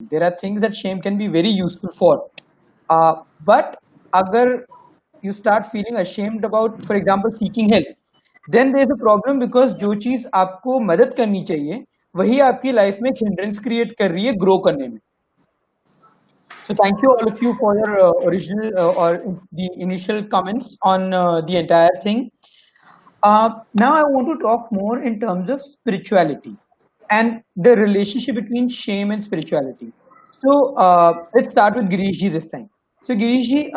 There are things that shame can be very useful for. But agar you start feeling ashamed about, for example, seeking help, then there is a problem because जो चीज आपको मदद करनी चाहिए वही आपकी life में hindrance create कर रही है ग्रो करने में. So thank you all of you for your original or the initial comments on the entire thing. Now I want to talk more in terms of spirituality and the relationship between shame and spirituality. So let's start with Girishji this time. So Girishji,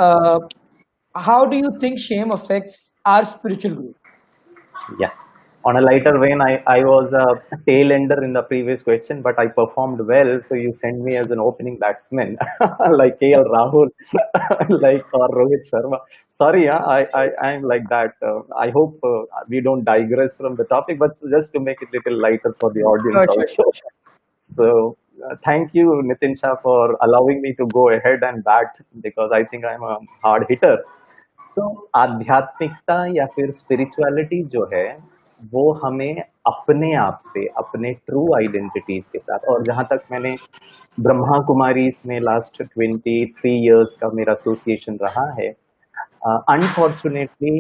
how do you think shame affects our spiritual growth? Yeah. On a lighter vein, I was a tail ender in the previous question, but I performed well. So you sent me as an opening batsman, like KL Rahul, like or Rohit Sharma. Sorry, I'm like that. I hope we don't digress from the topic, but just to make it a little lighter for the audience also. So thank you, Nitin Shah, for allowing me to go ahead and bat because I think I'm a hard hitter. So आध्यात्मिकता या फिर spirituality जो है वो हमें अपने आप से अपने ट्रू आइडेंटिटीज के साथ, और जहाँ तक मैंने ब्रह्मा कुमारीज में लास्ट 23 इयर्स का मेरा एसोसिएशन रहा है, अनफॉर्चुनेटली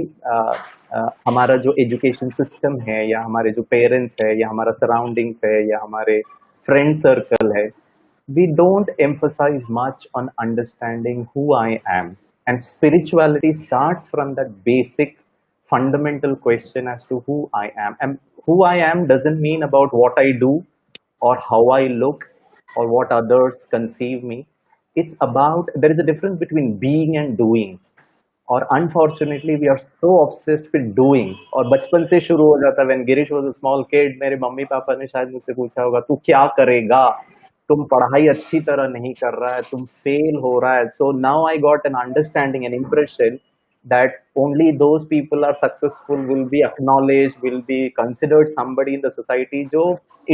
हमारा जो एजुकेशन सिस्टम है या हमारे जो पेरेंट्स है या हमारा सराउंडिंग्स है या हमारे फ्रेंड सर्कल है, we don't emphasize much on understanding who I am. And spirituality starts from that basic fundamental question as to who I am. And who I am doesn't mean about what I do or how I look or what others conceive me. It's about, there is a difference between being and doing. और unfortunately we are so obsessed with doing, और बचपन से शुरू हो जाता है. When Girish was a small kid, मेरे mummy papa ने शायद मुझसे पूछा होगा तू क्या करेगा, तुम पढ़ाई अच्छी तरह नहीं कर रहा है, तुम फेल हो रहा है. So now I got an understanding an impression that only those people are successful, will be acknowledged, will be considered somebody in the society जो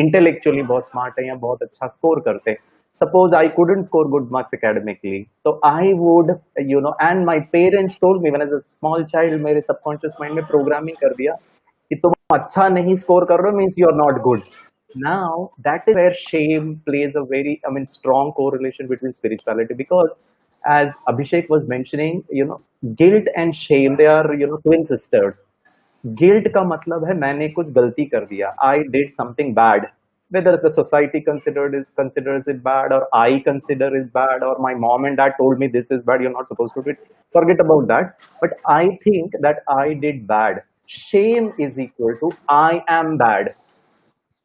intellectually बहुत smart है या बहुत अच्छा score करते हैं. Suppose I couldn't score good marks academically, so I would, and my parents told me when I was a small child, मेरे subconscious mind में programming कर दिया कि तुम अच्छा नहीं score कर रहे हो means you are not good. Now that is where shame plays a very, strong correlation between spirituality, because as Abhishek was mentioning, guilt and shame, they are, twin sisters. Guilt का मतलब है मैंने कुछ गलती कर दिया, I did something bad, whether the society considers it bad or I consider it bad, or my mom and dad told me this is bad, you're not supposed to do it. Forget about that. But I think that I did bad. Shame is equal to I am bad.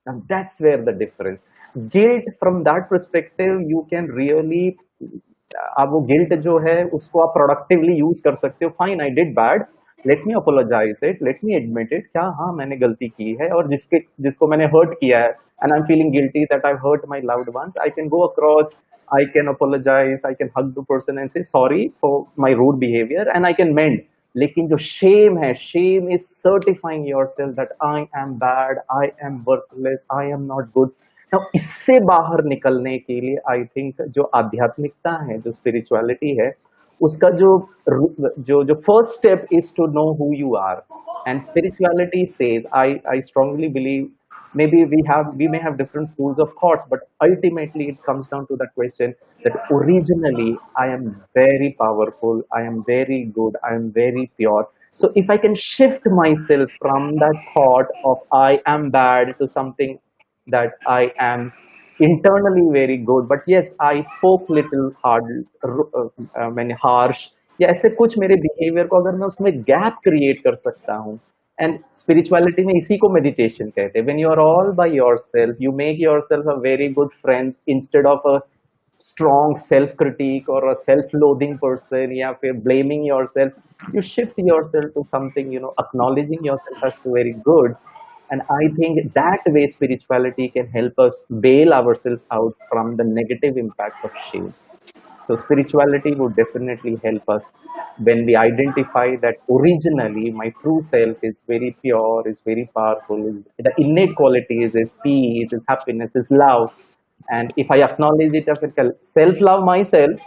And that's where the difference. Guilt, from that perspective, you can really, आप वो guilt जो है उसको आप productively use कर सकते हो. Fine, I did bad, let me apologise it, let me admit it, क्या हाँ मैंने गलती की है, और जिसको मैंने हर्ट किया है and I am feeling guilty that I hurt my loved ones, I can go across, I can apologize, I can hug the person and say sorry for my rude behaviour and I can mend. लेकिन जो shame है, shame is certifying yourself that I am bad, I am worthless, I am not good. Now, इससे बाहर निकलने के लिए I think जो आध्यात्मिकता है, जो स्पिरिचुअलिटी है, उसका जो first step is to know who you are. And spirituality says, I strongly believe, maybe we may have different schools of thoughts, but ultimately it comes down to that question that originally I am very powerful, I am very good, I am very pure. So if I can shift myself from that thought of I am bad to something that I am internally very good, but yes, I spoke little hard, मैंने harsh, या ऐसे कुछ मेरे behaviour को अगर मैं उसमें gap create कर सकता हूँ. एंड स्पिरिचुअलिटी में इसी को मेडिटेशन कहते हैं. When you are all by yourself, you make yourself a very good friend instead of a strong self critique or a self loathing person, या फिर blaming yourself, you shift yourself to something, acknowledging yourself as to very good. And I think that way spirituality can help us bail ourselves out from the negative impact of shame. So spirituality would definitely help us when we identify that originally my true self is very pure, is very powerful, the innate qualities is peace, is happiness, is love. And if I acknowledge it, if I can self-love myself,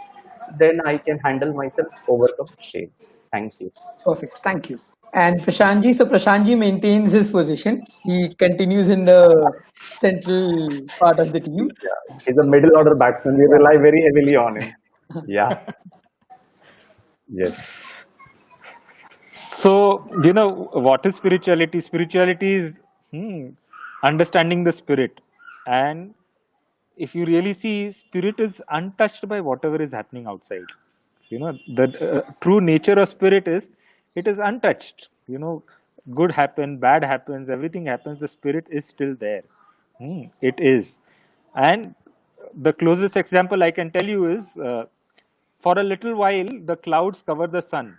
then I can handle myself, overcome shame. Thank you. Perfect. Thank you. And Prashantji, so Prashantji maintains his position. He continues in the central part of the team. Yeah, he's a middle order batsman. We Yeah. rely very heavily on him. Yeah. Yes. So, what is spirituality? Spirituality is understanding the spirit. And if you really see, spirit is untouched by whatever is happening outside. The true nature of spirit is it is untouched. Good happens, bad happens, everything happens. The spirit is still there. It is. And the closest example I can tell you is for a little while, the clouds cover the sun.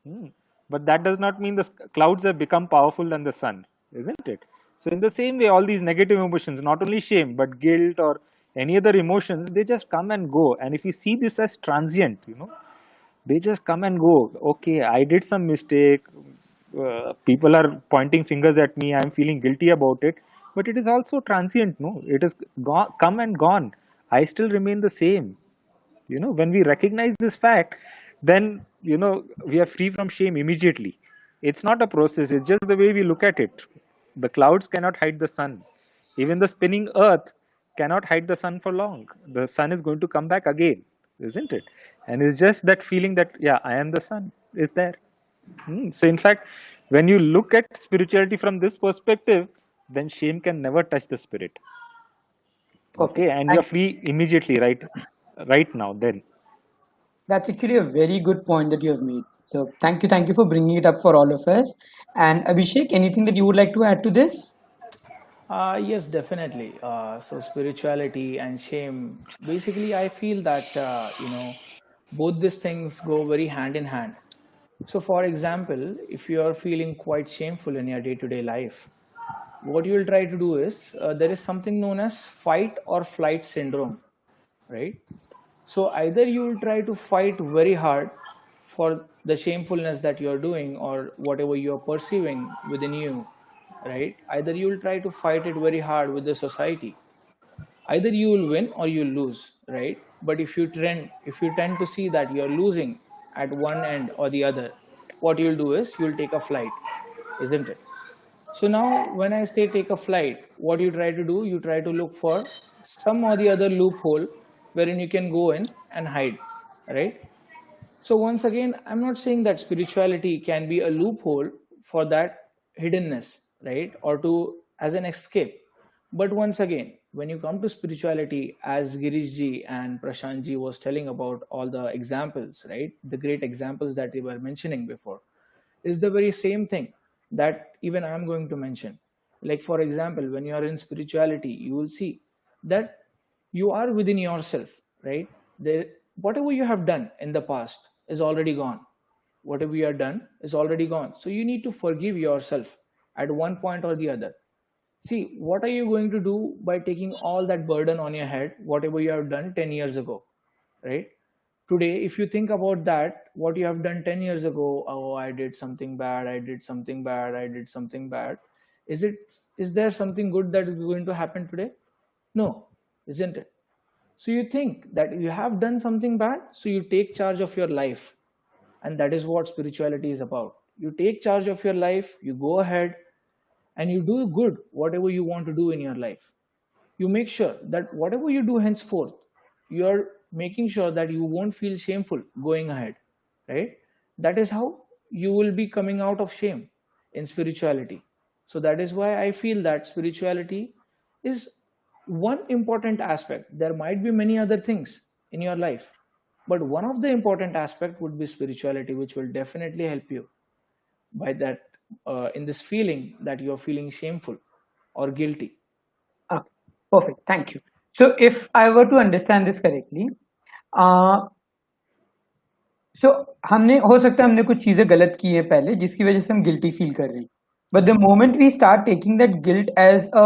Hmm. But that does not mean the clouds have become powerful than the sun, isn't it? So, in the same way, all these negative emotions, not only shame, but guilt or any other emotions, they just come and go. And if you see this as transient, they just come and go. Okay, I did some mistake. People are pointing fingers at me. I'm feeling guilty about it. But it is also transient, no? It is come and gone. I still remain the same. When we recognize this fact, then we are free from shame immediately. It's not a process, it's just the way we look at it. The clouds cannot hide the sun. Even the spinning earth cannot hide the sun for long. The sun is going to come back again, isn't it? And it's just that feeling that, yeah, I am the sun is there. So in fact, when you look at spirituality from this perspective, then shame can never touch the spirit. Perfect. Okay, and you're Thank you. free immediately, right now then. That's actually a very good point that you have made. So thank you for bringing it up for all of us. And Abhishek, anything that you would like to add to this? Yes, definitely. So spirituality and shame. Basically, I feel that both these things go very hand in hand. So, for example, if you are feeling quite shameful in your day-to-day life, what you will try to do is there is something known as fight or flight syndrome, right? So either you will try to fight very hard for the shamefulness that you are doing or whatever you are perceiving within you, right? Either you will try to fight it very hard with the society. Either you will win or you will lose, right? But if you tend to see that you are losing at one end or the other, what you will do is you will take a flight, isn't it? So now when I say take a flight, what you try to do, you try to look for some or the other loophole wherein you can go in and hide, right? So once again, I'm not saying that spirituality can be a loophole for that hiddenness, right? Or to as an escape. But once again, when you come to spirituality, as Girishji and Prashantji was telling about all the examples, right? The great examples that they were mentioning before, is the very same thing that even I'm going to mention. Like, for example, when you are in spirituality, you will see that you are within yourself, right? There, whatever you have done in the past is already gone. Whatever you have done is already gone. So you need to forgive yourself at one point or the other. See, what are you going to do by taking all that burden on your head, whatever you have done 10 years ago, right? Today, if you think about that, what you have done 10 years ago, oh, I did something bad, I did something bad, I did something bad. Is there something good that is going to happen today? No, isn't it? So you think that you have done something bad, so you take charge of your life. And that is what spirituality is about. You take charge of your life, you go ahead, and you do good, whatever you want to do in your life. You make sure that whatever you do henceforth, you're making sure that you won't feel shameful going ahead, right? That is how you will be coming out of shame in spirituality. So that is why I feel that spirituality is one important aspect. There might be many other things in your life, but one of the important aspect would be spirituality, which will definitely help you by that in this feeling that you're feeling shameful or guilty. Okay, perfect. Thank you. So if I were to understand this correctly, सो हमने हो सकता है हमने कुछ चीजें गलत की हैं पहले जिसकी वजह से हम गिल्टी फील कर रहे हैं but the moment we start taking that guilt as a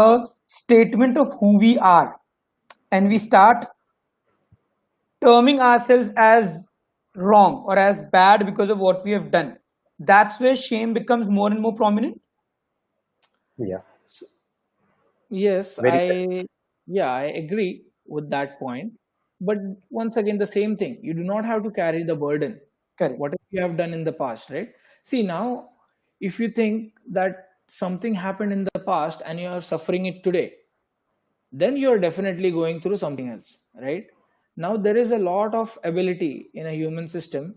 statement of who we are and we start terming ourselves as wrong or as bad because of what we have done, that's where shame becomes more and more prominent. Yeah. Yes, Very correct. I agree with that point. But once again, the same thing. You do not have to carry the burden. Correct. Whatever you have done in the past, right? See, now If you think that something happened in the past and you are suffering it today, then you are definitely going through something else, right? Now there is a lot of ability in a human system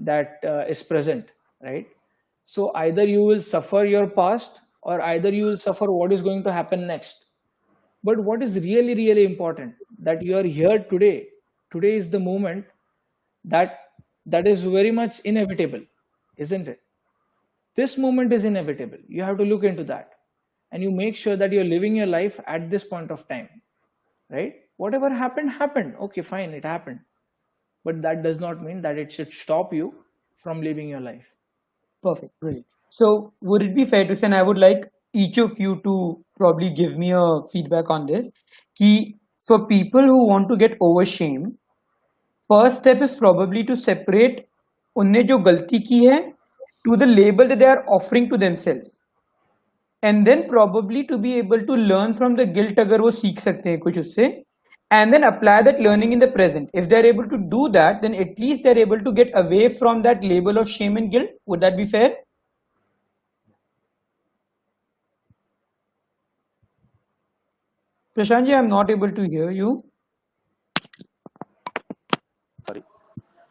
that is present, right? So either you will suffer your past, or either you will suffer what is going to happen next. But what is really, really important, that you are here today. Today is the moment that that is very much inevitable, isn't it? This moment is inevitable. You have to look into that, and you make sure that you're living your life at this point of time, right? Whatever happened, happened. Okay, fine, it happened. But that does not mean that it should stop you from living your life. Perfect. Brilliant. So would it be fair to say, and I would like each of you to probably give me a feedback on this, कि for people who want to get over shame, first step is probably to separate उनने जो गलती की है to the label that they are offering to themselves. And then probably to be able to learn from the guilt अगर वो सीख सकते हैं कुछ उससे, and then apply that learning in the present. If they're able to do that, then at least they're able to get away from that label of shame and guilt. Would that be fair? Prashant ji, I'm not able to hear you. Sorry.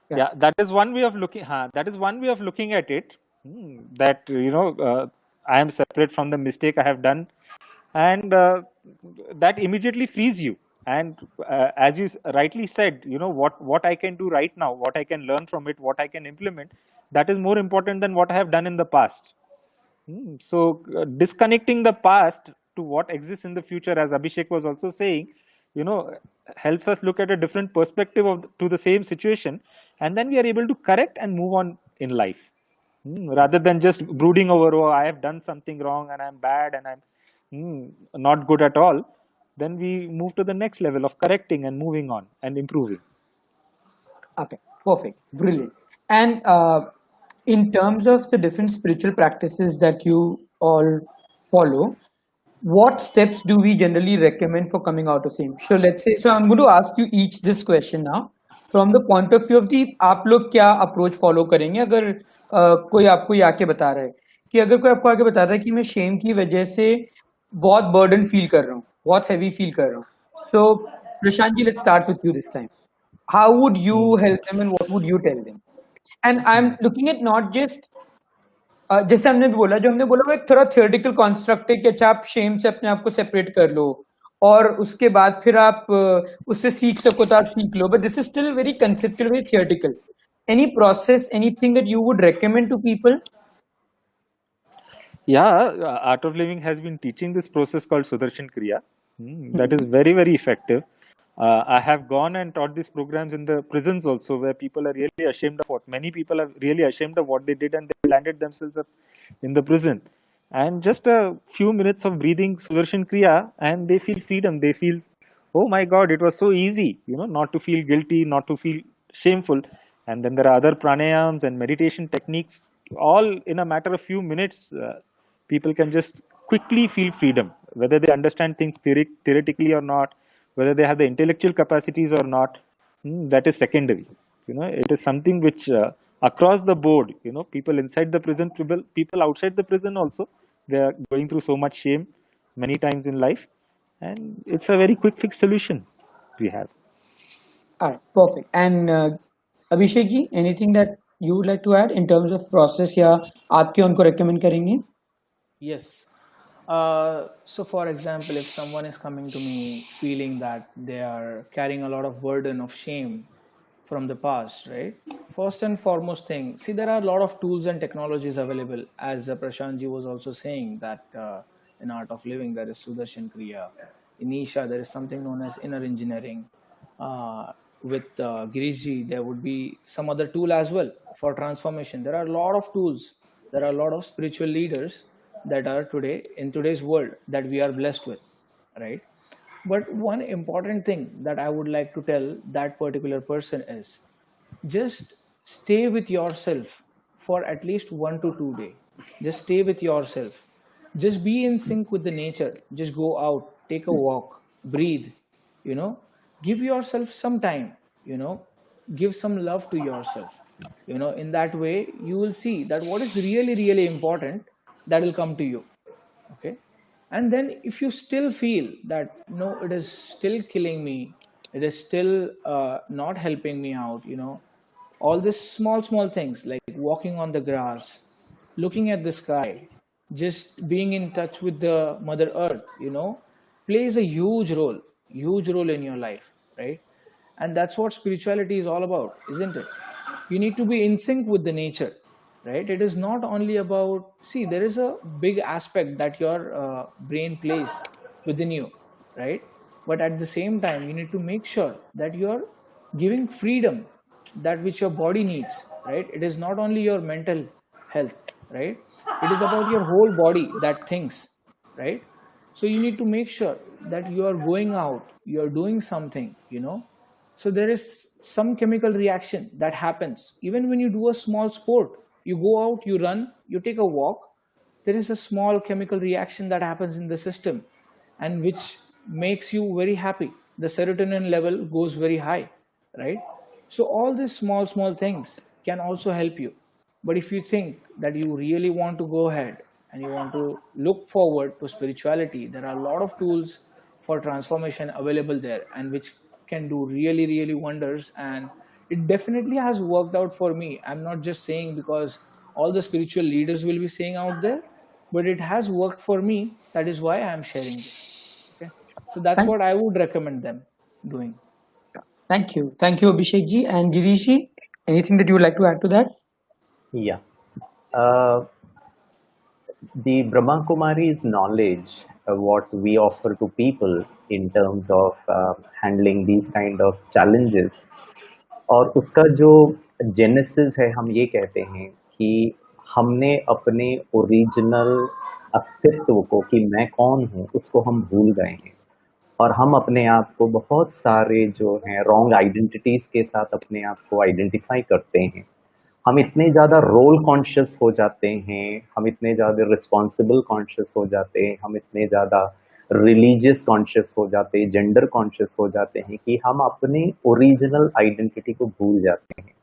Yeah, that is one way of looking. That is one way of looking at it. That I am separate from the mistake I have done, and that immediately frees you. And as you rightly said, what I can do right now, what I can learn from it, what I can implement, that is more important than what I have done in the past. So disconnecting the past to what exists in the future, as Abhishek was also saying, helps us look at a different perspective to the same situation, and then we are able to correct and move on in life, rather than just brooding over, oh, I have done something wrong and I'm bad and I'm not good at all. Then we move to the next level of correcting and moving on and improving. Okay, perfect, brilliant. And in terms of the different spiritual practices that you all follow, what steps do we generally recommend for coming out of shame? So let's say, so I'm going to ask you each this question now from the point of view of the आप लोग क्या approach follow करेंगे अगर कोई आपको ये आके बता रहा है कि अगर कोई आपको आके बता रहा है कि मैं shame की वजह से बहुत burden feel कर रहा हूँ, बहुत heavy feel कर रहा हूँ. So Prashant ji, let's start with you this time. How would you help them and what would you tell them? And I'm looking at not just जैसे हमने बोला वो एक थोड़ा थियोरेटिकल कॉन्स्ट्रक्ट है कि अच्छा आप शेम से अपने आप को सेपरेट कर लो और उसके बाद फिर आप उससे सीख सको तो आप सीख लो, but this is still very conceptual, very theoretical. Any process, anything that you would recommend to people? Yeah, Art of Living has been teaching this process called Sudarshan Kriya. That is very, very effective. I have gone and taught these programs in the prisons also, where people are really ashamed of many people are really ashamed of what they did, and they landed themselves up in the prison. And just a few minutes of breathing Sudarshan Kriya, and they feel freedom. They feel, oh my God, it was so easy, not to feel guilty, not to feel shameful. And then there are other pranayams and meditation techniques, all in a matter of few minutes. People can just quickly feel freedom, whether they understand things theoretically or not, whether they have the intellectual capacities or not. That is secondary. It is something which across the board, people inside the prison, people outside the prison also, they are going through so much shame many times in life, and it's a very quick fix solution we have. All right, perfect. And Abhishek ji, anything that you would like to add in terms of process या आप क्या उनको recommend करेंगे? Yes. So for example, if someone is coming to me feeling that they are carrying a lot of burden of shame from the past, right? First and foremost thing, see, there are a lot of tools and technologies available. As Prashant ji was also saying that in Art of Living, there is Sudarshan Kriya. In Isha, there is something known as inner engineering. With Girish ji, there would be some other tool as well for transformation. There are a lot of tools. There are a lot of spiritual leaders that are in today's world that we are blessed with, right? But one important thing that I would like to tell that particular person is just stay with yourself for at least 1 to 2 days. Just stay with yourself. Just be in sync with the nature. Just go out, take a walk, breathe, give yourself some time, give some love to yourself. In that way you will see that what is really really important, that will come to you. Okay. And then if you still feel that no, it is still killing me, it is still not helping me out, all these small small things like walking on the grass, looking at the sky, just being in touch with the mother earth, plays a huge role in your life, right? And that's what spirituality is all about, isn't it? You need to be in sync with the nature, right? It is not only about, see, there is a big aspect that your brain plays within you, right? But at the same time you need to make sure that you are giving freedom, that which your body needs, right? It is not only your mental health, right? It is about your whole body that thinks, right? So you need to make sure that you are going out, you are doing something, so there is some chemical reaction that happens even when you do a small sport. You go out, you run, you take a walk, there is a small chemical reaction that happens in the system, and which makes you very happy. The serotonin level goes very high, right? So all these small small things can also help you. But if you think that you really want to go ahead and you want to look forward to spirituality, there are a lot of tools for transformation available there, and which can do really really wonders. And it definitely has worked out for me. I'm not just saying because all the spiritual leaders will be saying out there, but it has worked for me. That is why I am sharing this. Okay. So that's Thank, what I would recommend them doing. thank you, Abhishek ji and Girish ji. Anything that you would like to add to that? Yeah. Uh, the Brahma Kumari's knowledge, what we offer to people in terms of handling these kind of challenges, और उसका जो genesis है, हम ये कहते हैं कि हमने अपने ओरिजिनल अस्तित्व को, कि मैं कौन हूँ, उसको हम भूल गए हैं, और हम अपने आप को बहुत सारे जो हैं रॉन्ग आइडेंटिटीज़ के साथ अपने आप को आइडेंटिफाई करते हैं। हम इतने ज़्यादा रोल कॉन्शियस हो जाते हैं, हम इतने ज़्यादा रिस्पॉन्सिबल कॉन्शियस हो जाते हैं, हम इतने ज़्यादा रिलीजियस कॉन्शियस हो जाते हैं, जेंडर कॉन्शियस हो जाते हैं कि हम अपने ओरिजिनल आइडेंटिटी को भूल जाते हैं।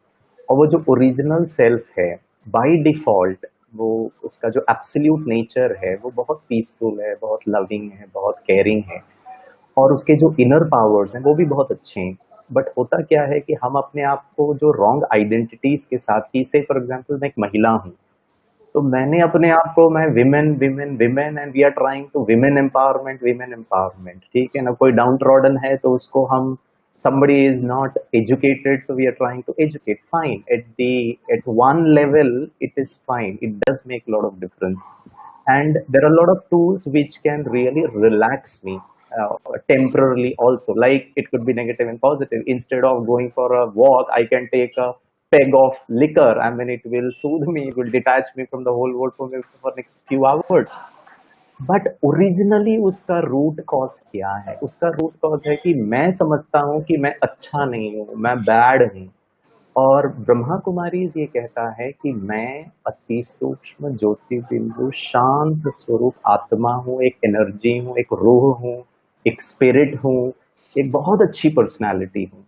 और वो जो ओरिजिनल सेल्फ है, बाय डिफ़ॉल्ट वो उसका जो एब्सोल्यूट नेचर है वो बहुत पीसफुल है, बहुत लविंग है, बहुत केयरिंग है, और उसके जो इनर पावर्स हैं वो भी बहुत अच्छे हैं। बट होता क्या है कि हम अपने आप को जो रॉन्ग आइडेंटिटीज़ के साथ, ही से फॉर एग्जांपल मैं एक महिला हूँ, तो मैंने अपने आप को, मैं women women women and we are trying to women empowerment, ठीक है ना। कोई डाउन ट्रॉडन है तो उसको हम, somebody is not educated, so we are trying to educate. Fine, at one level it is fine, it does make a lot of difference, and there are a lot of tools which can really relax me temporarily also. Like it could be negative and positive. Instead of going for a walk, I can take a peg of liquor, and then it will soothe me, it will detach me from the whole world for next few hours. But originally उसका root cause क्या है? उसका root cause है कि मैं समझता हूँ कि मैं अच्छा नहीं हूँ, मैं बैड हूँ। और ब्रह्मा कुमारीज ये कहता है कि मैं अति सूक्ष्म ज्योति बिंदु शांत स्वरूप आत्मा हूँ, एक एनर्जी हूँ, एक रूह हूँ, एक स्पिरिट हूँ, एक बहुत अच्छी पर्सनालिटी हूँ,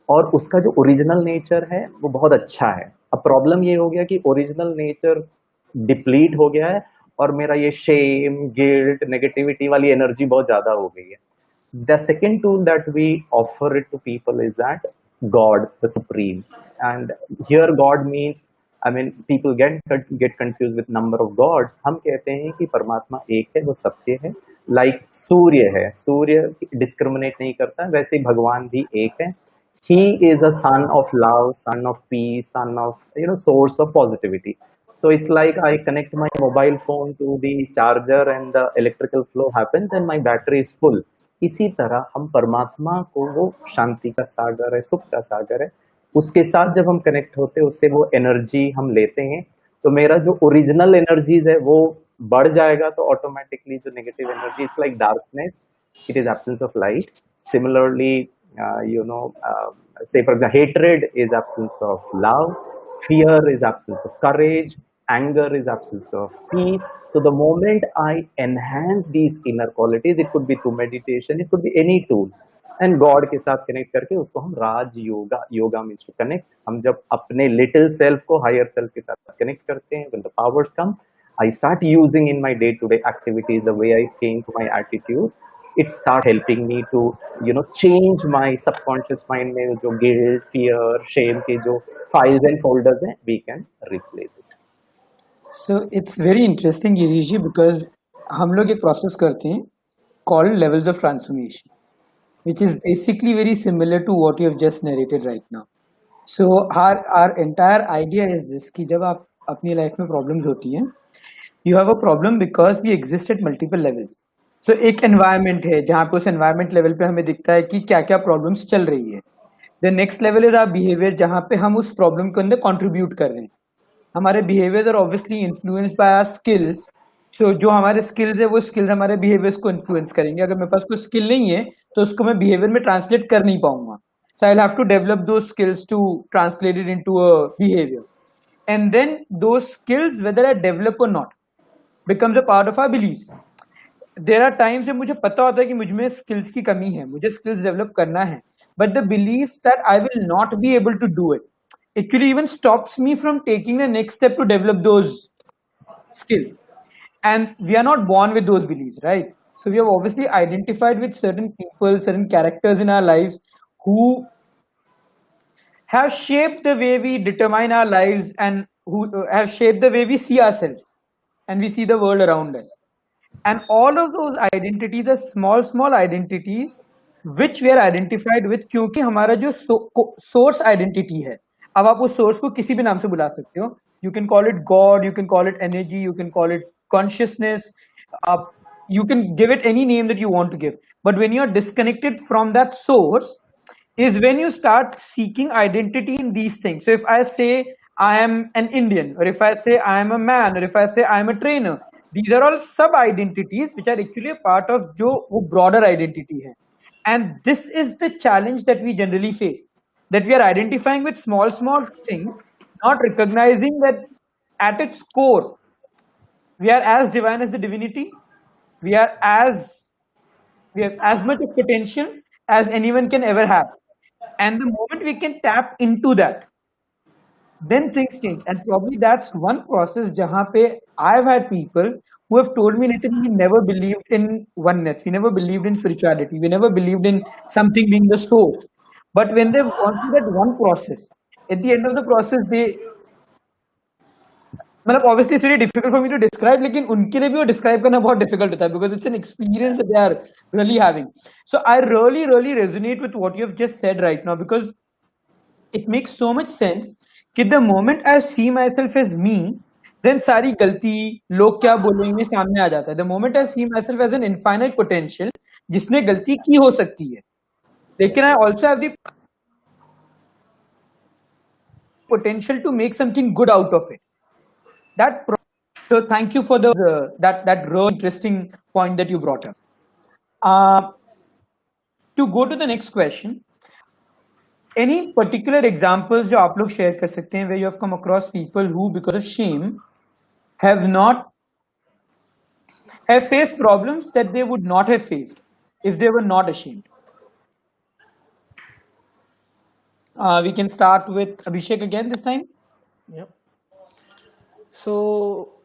और उसका जो ओरिजिनल नेचर है वो बहुत अच्छा है। अब प्रॉब्लम ये हो गया कि ओरिजिनल नेचर डिप्लीट हो गया है, और मेरा ये शेम, गिल्ट, नेगेटिविटी वाली एनर्जी बहुत ज्यादा हो गई है। The second tool that we offer it to people is that God, the Supreme. And here God means, I mean, people get confused with number of gods. हम कहते हैं कि परमात्मा एक है, वो सत्य है। Like सूर्य है, सूर्य डिस्क्रिमिनेट नहीं करता, वैसे भगवान भी एक है। He is a son of love, son of peace, son of, source of positivity. So it's like I connect my mobile phone to the charger and the electrical flow happens and my battery is full. इसी तरह हम परमात्मा को, वो शांति का सागर है, सुख का सागर है, उसके साथ जब हम कनेक्ट होते हैं, उससे वो एनर्जी हम लेते हैं, तो मेरा जो ओरिजिनल एनर्जीज है वो बढ़ जाएगा। तो ऑटोमेटिकली जो negative energy, it's like darkness, it is absence of light. Similarly say for example, hatred is absence of love, fear is absence of courage, anger is absence of peace. So the moment I enhance these inner qualities, it could be through meditation, it could be any tool, and God के साथ connect करके उसको हम Raj yoga, yoga means to connect. हम जब अपने little self को higher self के साथ कनेक्ट करते हैं, when the powers come, I start using in my day to day activities the way I think, my attitude, it start helping me to change my subconscious mind में जो guilt, fear, shame के जो files and folders हैं, we can replace it. So it's very interesting, Girish ji, because हम लोग एक process करते हैं called levels of transformation, which is basically very similar to what you have just narrated right now. So our entire idea is this कि जब आप अपनी life में problems होती हैं, you have a problem because we exist at multiple levels. So एक environment है जहाँ पे उस environment level पे हमें दिखता है कि क्या क्या problems चल रही है. The next level is our behavior जहाँ पे हम उस problem के अंदर contribute कर रहे हैं. हमारे behaviours are obviously influenced by our skills. So जो हमारे स्किल्स है वो स्किल्स हमारे बिहेवियर्स को इन्फ्लुएंस करेंगे। अगर मेरे पास कोई स्किल नहीं है तो उसको मैं बिहेवियर में ट्रांसलेट कर नहीं पाऊंगा। So I will have to develop those skills to translate it into a behaviour, and then those skills whether I develop or not becomes a part of our beliefs. There are times जब मुझे पता होता है कि मुझ में skills की कमी है, मुझे स्किल्स डेवलप करना है, but the belief that I will not be able to do it actually even stops me from taking the next step to develop those skills. And we are not born with those beliefs, right? So we have obviously identified with certain people, certain characters in our lives who have shaped the way we determine our lives and who have shaped the way we see ourselves and we see the world around us. And all of those identities are small identities which we are identified with, क्योंकि हमारा जो source identity है, अब आप उस source को किसी भी नाम से बुला सकते हो। You can call it God, you can call it energy, you can call it consciousness, you can give it any name that you want to give. But when you're disconnected from that source is when you start seeking identity in these things. So if I say I am an Indian, or if I say I am a man, or if I say I am a trainer, these are all sub identities which are actually a part of जो वो broader identity है. And this is the challenge that we generally face, that we are identifying with small things, not recognizing that at its core we are as divine as the divinity. We have as much of potential as anyone can ever have, and the moment we can tap into that, then things change. And probably that's one process jahan pe I've had people who have told me, Nitin, we never believed in oneness, we never believed in spirituality, we never believed in something being the source. But when they've gone through that one process, at the end of the process, they, मतलब obviously it's very difficult for me to describe, लेकिन उनके लिए भी वो describe करना बहुत difficult होता है because it's an experience that they are really having. So I really resonate with what you have just said right now, because it makes so much sense कि the moment I see myself as me, then सारी गलती, लोग क्या बोलेंगे सामने आ जाता है. The moment I see myself as an infinite potential जिसने गलती की हो सकती है, लेकिन I also have the potential to make something good out of it. So thank you for the that really interesting point that you brought up. To go to the next question, any particular examples जो आप लोग share कर सकते हैं where you have come across people who because of shame have faced problems that they would not have faced if they were not ashamed? We can start with Abhishek again this time. Yep. So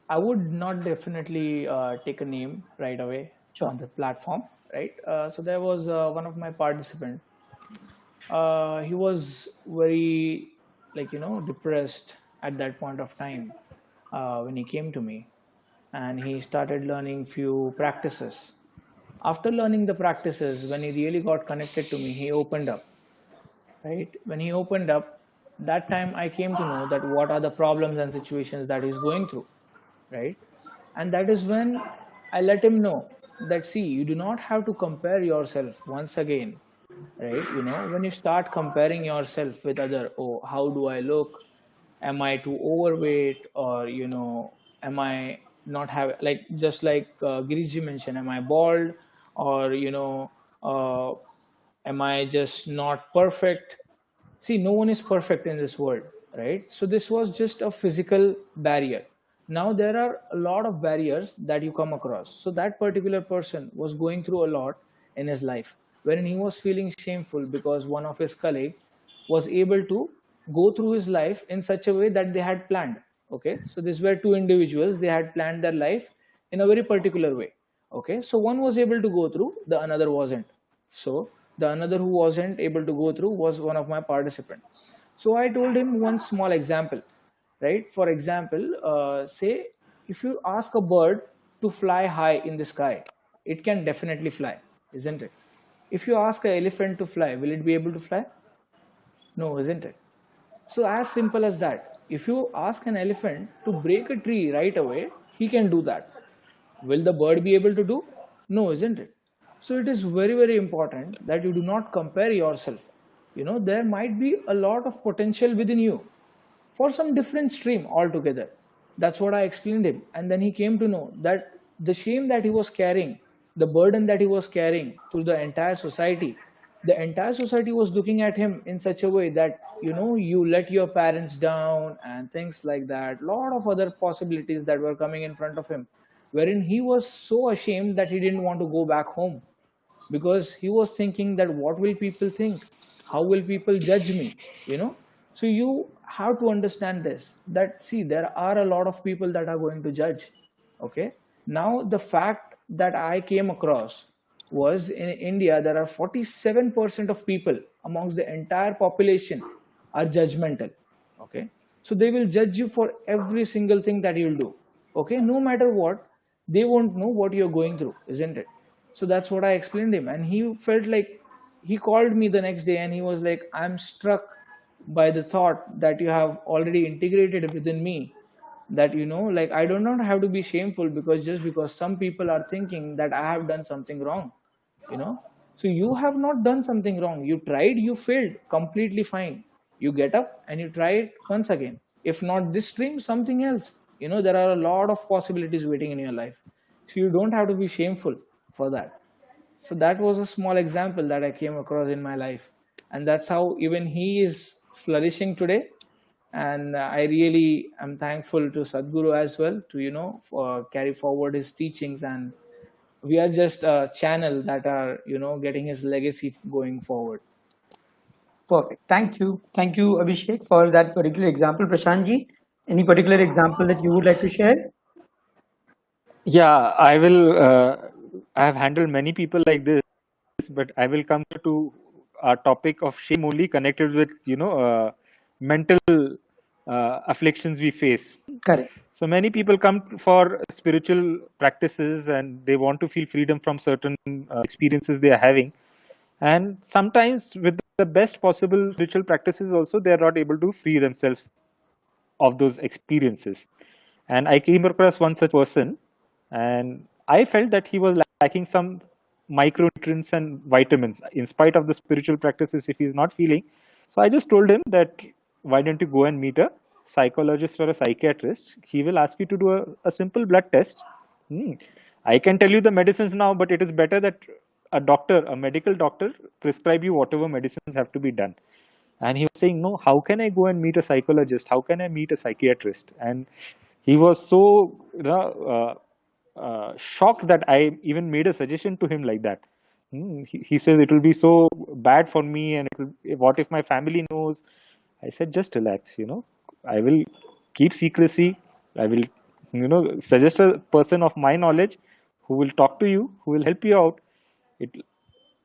I would not definitely take a name right away on the platform, right? So there was one of my participants. He was very, depressed at that point of time when he came to me, and he started learning few practices. After learning the practices, when he really got connected to me, he opened up, right? When he opened up, that time I came to know that what are the problems and situations that he's going through, right? And that is when I let him know that, see, you do not have to compare yourself once again, right? When you start comparing yourself with other, oh, how do I look? Am I too overweight? Or, am I not have, just like Giriji mentioned, am I bald? Or, am I just not perfect? See, no one is perfect in this world, right? So this was just a physical barrier. Now there are a lot of barriers that you come across. So that particular person was going through a lot in his life. wherein he was feeling shameful because one of his colleague was able to go through his life in such a way that they had planned. Okay, so these were two individuals, they had planned their life in a very particular way. Okay, so one was able to go through, the another wasn't. So the another who wasn't able to go through was one of my participants. So I told him one small example, right? For example, say if you ask a bird to fly high in the sky, it can definitely fly, isn't it? If you ask an elephant to fly, will it be able to fly? No, isn't it? So as simple as that. If you ask an elephant to break a tree right away, he can do that. Will the bird be able to do? No, isn't it? So it is very, very important that you do not compare yourself. There might be a lot of potential within you for some different stream altogether. That's what I explained him. And then he came to know that the shame that he was carrying, the burden that he was carrying through the entire society was looking at him in such a way that, you let your parents down and things like that. Lot of other possibilities that were coming in front of him, wherein he was so ashamed that he didn't want to go back home because he was thinking that what will people think, how will people judge me. So you have to understand this, that see, there are a lot of people that are going to judge. Okay, now the fact that I came across was, in India there are 47% of people amongst the entire population are judgmental. Okay, so they will judge you for every single thing that you'll do. Okay, no matter what, they won't know what you're going through, isn't it? So that's what I explained him, and he felt like, he called me the next day and he was like, I'm struck by the thought that you have already integrated within me, that like I do not have to be shameful because just because some people are thinking that I have done something wrong. you know so you have not done something wrong. You tried, you failed, completely fine. You get up and you try it once again. If not this stream, something else. There are a lot of possibilities waiting in your life, so you don't have to be shameful for that. So that was a small example that I came across in my life, and that's how even he is flourishing today. And I really am thankful to Sadhguru as well to for carry forward his teachings, and we are just a channel that are getting his legacy going forward. Perfect. Thank you, Abhishek, for that particular example. Prashant ji, any particular example that you would like to share? Yeah, I will. I have handled many people like this, but I will come to a topic of shame only connected with mental afflictions we face. Correct. So many people come for spiritual practices and they want to feel freedom from certain experiences they are having. And sometimes with the best possible spiritual practices also, they are not able to free themselves of those experiences. And I came across one such person, and I felt that he was lacking some micronutrients and vitamins in spite of the spiritual practices if he's not feeling. So I just told him that why don't you go and meet a psychologist or a psychiatrist? He will ask you to do a simple blood test. I can tell you the medicines now, but it is better that a doctor, a medical doctor, prescribe you whatever medicines have to be done. And he was saying, no, how can I go and meet a psychologist? How can I meet a psychiatrist? And he was so shocked that I even made a suggestion to him like that. He says it will be so bad for me, and what if my family knows? I said, just relax, I will keep secrecy. I will, suggest a person of my knowledge who will talk to you, who will help you out. It,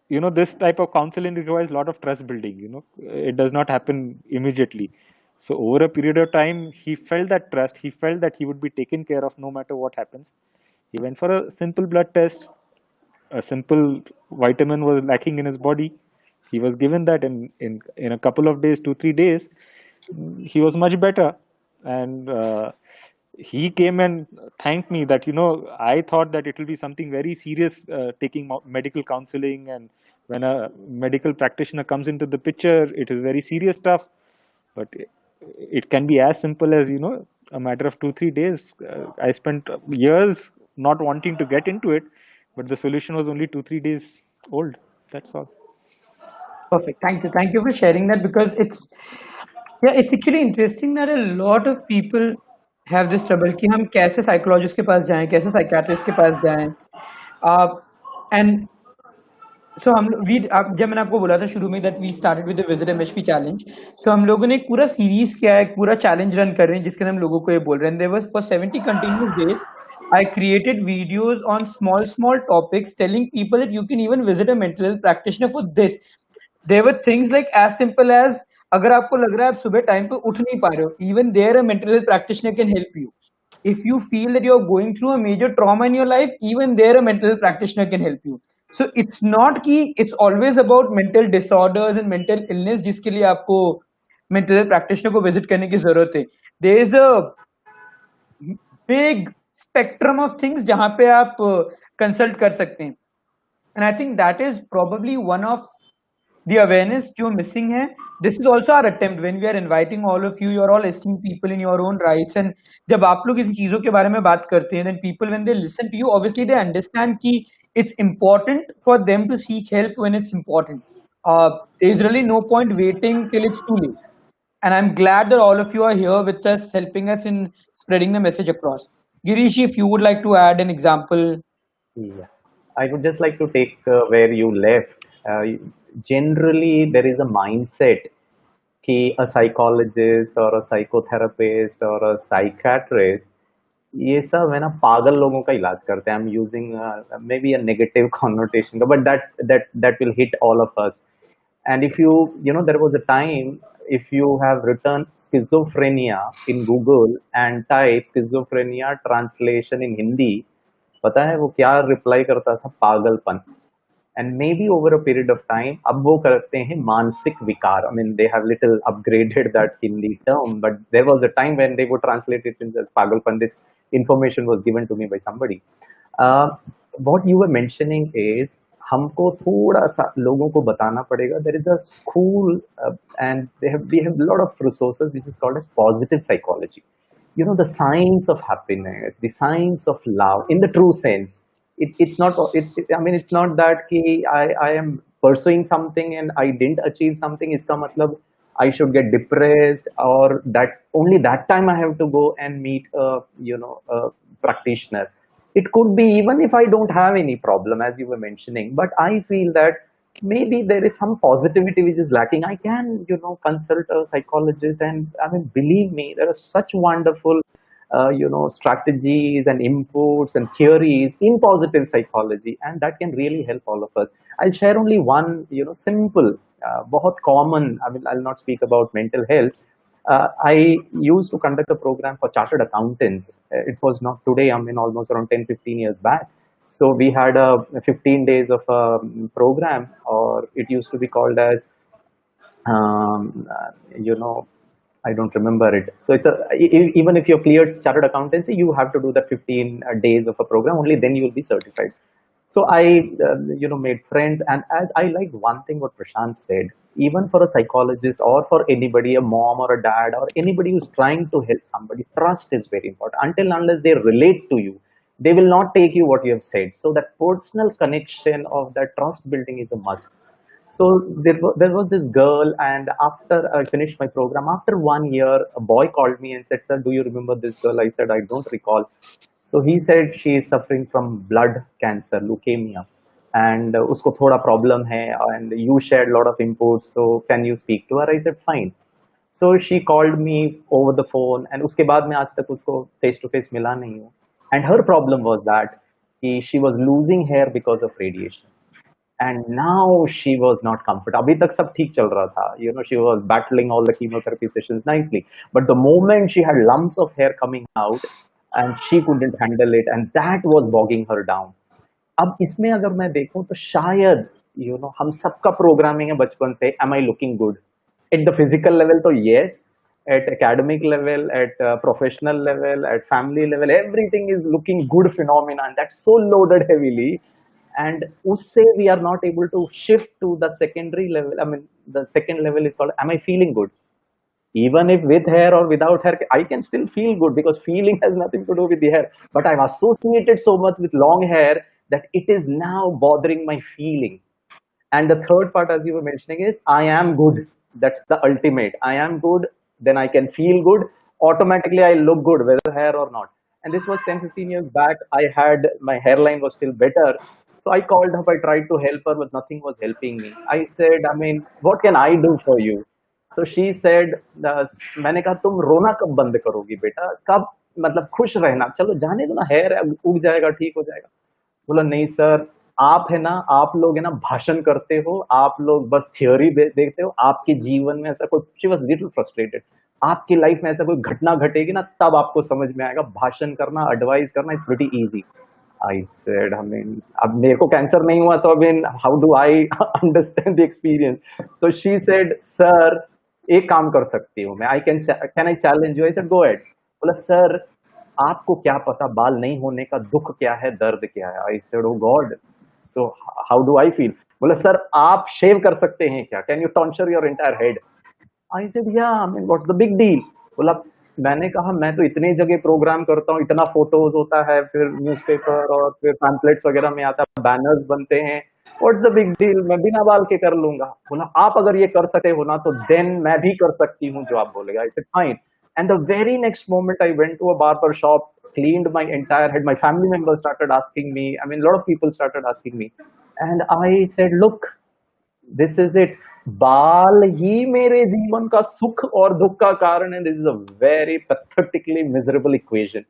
this type of counseling requires a lot of trust building. It does not happen immediately. So over a period of time, he felt that trust. He felt that he would be taken care of no matter what happens. He went for a simple blood test. A simple vitamin was lacking in his body. He was given that in a couple of days, 2-3 days, he was much better. And he came and thanked me that, I thought that it will be something very serious, taking medical counseling. And when a medical practitioner comes into the picture, it is very serious stuff. But it can be as simple as, a matter of 2-3 days. I spent years not wanting to get into it, but the solution was only 2-3 days old. That's all. Perfect. Thank you for sharing that, because it's actually interesting that a lot of people have this trouble कि हम कैसे psychologist के पास जाएं, कैसे psychiatrist के पास जाएं, and सो जब मैंने आपको बोला था शुरू में that we started with the visit MHP challenge, so हम लोगों ने एक पूरा सीरीज किया है, एक पूरा चैलेंज रन कर रहे हैं जिसके अंदर हम लोगों को ये बोल रहे हैं there was for 70 continuous days I created videos on small topics telling people that you can even visit a mental health practitioner for this. There were things like as simple as अगर आपको लग रहा है आप सुबह time पे उठ नहीं पा रहे हो, even there a mental health practitioner can help you. If you feel that you're going through a major trauma in your life, even there a mental health practitioner can help you. So it's not कि it's always about mental disorders and mental illness जिसके लिए आपको mental health practitioner को visit करने की जरूरत है. There is a big spectrum of things जहाँ पे आप consult कर सकते हैं. And I think that is probably one of the awareness जो missing है. This is also our attempt when we are inviting all of you. You are all esteemed people in your own rights. And जब आप लोग इन चीजों के बारे में बात करते हैं, then people when they listen to you, obviously they understand कि it's important for them to seek help when it's important. There is really no point waiting till it's too late. And I'm glad that all of you are here with us, helping us in spreading the message across. Girish, if you would like to add an example. Yeah, I would just like to take where you left. Generally, there is a mindset कि a psychologist or a psychotherapist or a psychiatrist ये सब है ना पागल लोगों का इलाज करते हैं. I'm using maybe a negative connotation, but that will hit all of us. And if you know, there was a time, if you have written schizophrenia in Google and type schizophrenia translation in Hindi, पता है वो क्या reply करता था? पागलपन. And maybe over a period of time, अब वो करते हैं मानसिक विकार. I mean, they have little upgraded that Hindi term, but there was a time when they would translate it in pagalpan. This information was given to me by somebody. What you were mentioning is हमको थोड़ा सा लोगों को बताना पड़ेगा. There is a school and we have a lot of resources which is called as positive psychology. You know, the science of happiness, the science of love in the true sense. It's not I mean, it's not that कि I am pursuing something and I didn't achieve something, इसका मतलब I should get depressed, or that only that time I have to go and meet a a practitioner. It could be even if I don't have any problem, as you were mentioning, but I feel that maybe there is some positivity which is lacking. I can consult a psychologist, and I mean, believe me, there are such wonderful strategies and inputs and theories in positive psychology, and that can really help all of us. I'll share only one, simple, बहुत common. I mean, I'll not speak about mental health. I used to conduct a program for chartered accountants. It was not today, I mean, almost around 10-15 years back. So we had a 15 days of a program, or it used to be called as, I don't remember it. So it's even if you're cleared chartered accountancy, you have to do that 15 days of a program. Only then you will be certified. So I, made friends, and as I liked one thing what Prashant said, even for a psychologist or for anybody, a mom or a dad or anybody who's trying to help somebody, trust is very important. Until unless they relate to you, they will not take you what you have said. So that personal connection of that trust building is a must. So there was this girl, and after I finished my program, after 1 year, a boy called me and said, "Sir, do you remember this girl?" I said, "I don't recall." So he said she is suffering from blood cancer, leukemia, and usko thoda problem hai, and you shared a lot of inputs. So can you speak to her? I said, "Fine." So she called me over the phone, and उसके बाद मैं आज तक उसको face to face मिला नहीं हूँ. And her problem was that she was losing hair because of radiation. And now she was not comfortable. अभी तक सब ठीक चल रहा था. She was battling all the chemotherapy sessions nicely. But the moment she had lumps of hair coming out, and she couldn't handle it, and that was bogging her down. अब इसमें अगर मैं देखूं तो शायद हम सबका प्रोग्रामिंग है बचपन से, am I looking good? At the physical level तो yes, at academic level, at professional level, at family level, everything is looking good phenomenon. That's so loaded heavily. And usse we are not able to shift to the secondary level. I mean, the second level is called, am I feeling good? Even if with hair or without hair, I can still feel good, because feeling has nothing to do with the hair. But I've associated so much with long hair that it is now bothering my feeling. And the third part, as you were mentioning, is I am good. That's the ultimate. I am good, then I can feel good. Automatically, I look good, whether hair or not. And this was 10-15 years back. I had, my hairline was still better. So I called up, I tried to help her, but nothing was helping me. I said, I mean, what can I do for you? So she said, मैंने कहा तुम रोना कब बंद करोगी बेटा, कब मतलब खुश रहना, चलो जाने दो ना, हेयर उग जाएगा, ठीक हो जाएगा. बोला नहीं सर, आप है ना, आप लोग है ना भाषण करते हो, आप लोग बस थियोरी देखते हो, आपके जीवन में ऐसा कोई, शी वाज लिटिल फ्रस्ट्रेटेड, आपकी लाइफ में ऐसा कोई घटना घटेगी ना तब आपको समझ में आएगा, भाषण करना, एडवाइस करना is pretty easy. I said, I mean अब मेरे को कैंसर नहीं हुआ तो I mean how do I understand the experience. तो शी सेड सर एक काम कर सकती हूँ मैं, I can I challenge you. I said go ahead. बोला सर आपको क्या पता बाल नहीं होने का दुख क्या है, दर्द क्या है. I said oh God, so how do I feel. बोला सर आप शेव कर सकते हैं क्या, can you torture your entire head. I said yeah, I mean what's the big deal. बोला मैंने कहा मैं तो इतने जगह प्रोग्राम करता हूँ, इतना फोटोज होता है, फिर न्यूज़पेपर और फिर पैम्पलेट्स वगैरह में आता है, बैनर्स बनते हैं, व्हाट्स द बिग डील, मैं बिना बाल के कर लूंगा. बोला आप अगर ये कर सकते हो ना तो देन मैं भी कर सकती हूँ जो आप बोलेगा. I said fine. And the very next moment I went to a barber shop, cleaned my entire head. My family members started asking me. I mean, a lot of people started asking me. And I said, look, this is it. बाल ही मेरे जीवन का सुख और दुख का कारण है. This is a very pathetically miserable equation.